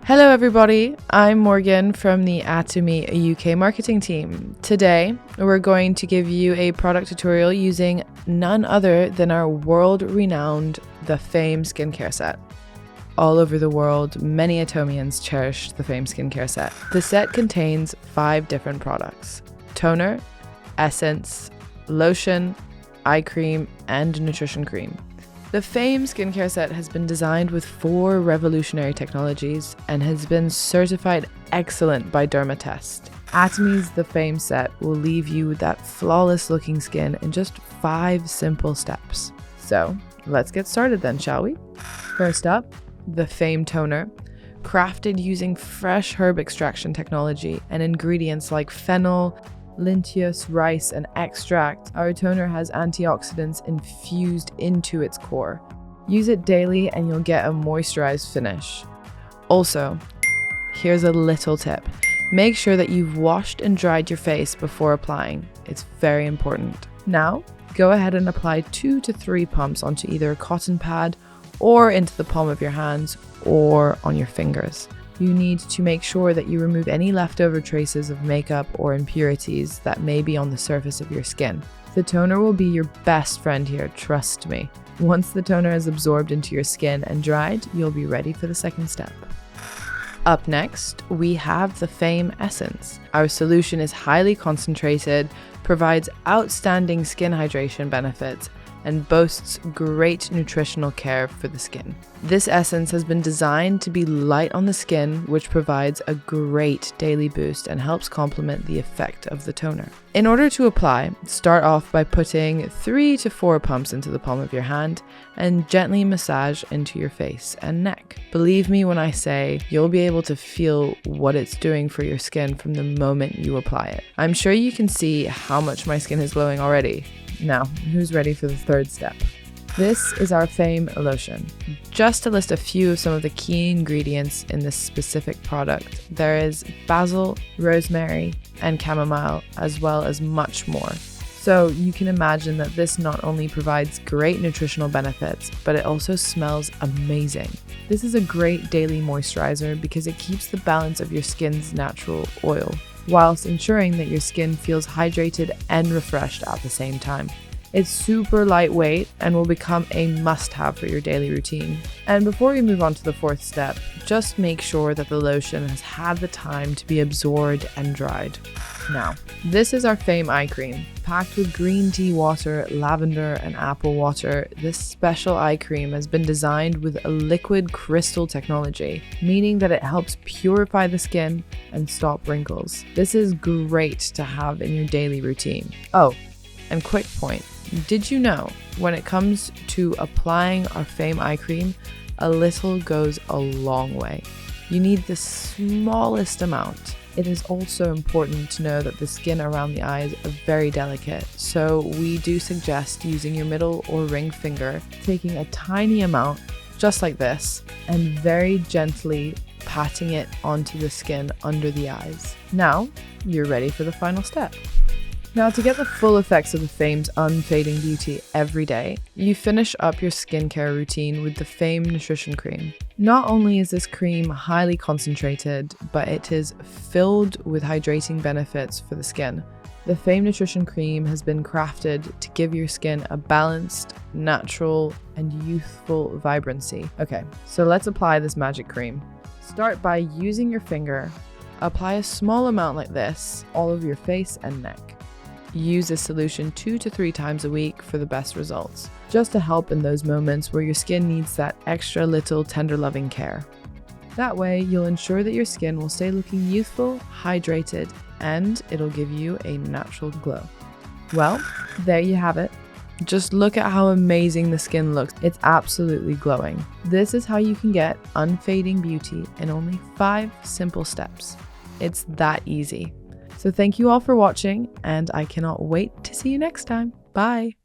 Hello everybody, I'm Morgan from the Atomy UK marketing team. Today, we're going to give you a product tutorial using none other than our world-renowned The Fame skincare set. All over the world, many Atomians cherish the Fame skincare set. The set contains 5 different products: toner, essence, lotion, eye cream, and nutrition cream. The Fame skincare set has been designed with 4 revolutionary technologies and has been certified excellent by Dermatest. Atomy's The Fame set will leave you with that flawless looking skin in just 5 simple steps. So let's get started then, shall we? First up, the Fame toner. Crafted using fresh herb extraction technology and ingredients like fennel, linteus, rice, and extract, our toner has antioxidants infused into its core. Use it daily and you'll get a moisturized finish. Also, here's a little tip. Make sure that you've washed and dried your face before applying. It's very important. Now, go ahead and apply 2 to 3 pumps onto either a cotton pad or into the palm of your hands or on your fingers. You need to make sure that you remove any leftover traces of makeup or impurities that may be on the surface of your skin. The toner will be your best friend here, trust me. Once the toner is absorbed into your skin and dried, you'll be ready for the second step. Up next, we have the Fame Essence. Our solution is highly concentrated, provides outstanding skin hydration benefits, and boasts great nutritional care for the skin. This essence has been designed to be light on the skin, which provides a great daily boost and helps complement the effect of the toner. In order to apply, start off by putting 3 to 4 pumps into the palm of your hand and gently massage into your face and neck. Believe me when I say you'll be able to feel what it's doing for your skin from the moment you apply it. I'm sure you can see how much my skin is glowing already. Now, who's ready for the third step? This is our Fame Lotion. Just to list a few of some of the key ingredients in this specific product, there is basil, rosemary, and chamomile, as well as much more. So you can imagine that this not only provides great nutritional benefits, but it also smells amazing. This is a great daily moisturizer because it keeps the balance of your skin's natural oil, whilst ensuring that your skin feels hydrated and refreshed at the same time. It's super lightweight and will become a must-have for your daily routine. And before we move on to the 4th step, just make sure that the lotion has had the time to be absorbed and dried. Now, this is our Fame eye cream. Packed with green tea water, lavender, and apple water, this special eye cream has been designed with a liquid crystal technology, meaning that it helps purify the skin and stop wrinkles. This is great to have in your daily routine. Oh, and quick point. Did you know when it comes to applying our Fame eye cream, a little goes a long way. You need the smallest amount. It is also important to know that the skin around the eyes are very delicate, so we do suggest using your middle or ring finger, taking a tiny amount, just like this, and very gently patting it onto the skin under the eyes. Now, you're ready for the final step. Now, to get the full effects of the Fame's unfading beauty every day, you finish up your skincare routine with the Fame Nutrition Cream. Not only is this cream highly concentrated, but it is filled with hydrating benefits for the skin. The Fame Nutrition Cream has been crafted to give your skin a balanced, natural, and youthful vibrancy. Okay, so let's apply this magic cream. Start by using your finger. Apply a small amount like this all over your face and neck. Use this solution 2 to 3 times a week for the best results, just to help in those moments where your skin needs that extra little tender loving care. That way, you'll ensure that your skin will stay looking youthful, hydrated, and it'll give you a natural glow. Well, there you have it. Just look at how amazing the skin looks. It's absolutely glowing. This is how you can get unfading beauty in only 5 simple steps. It's that easy. So thank you all for watching, and I cannot wait to see you next time. Bye!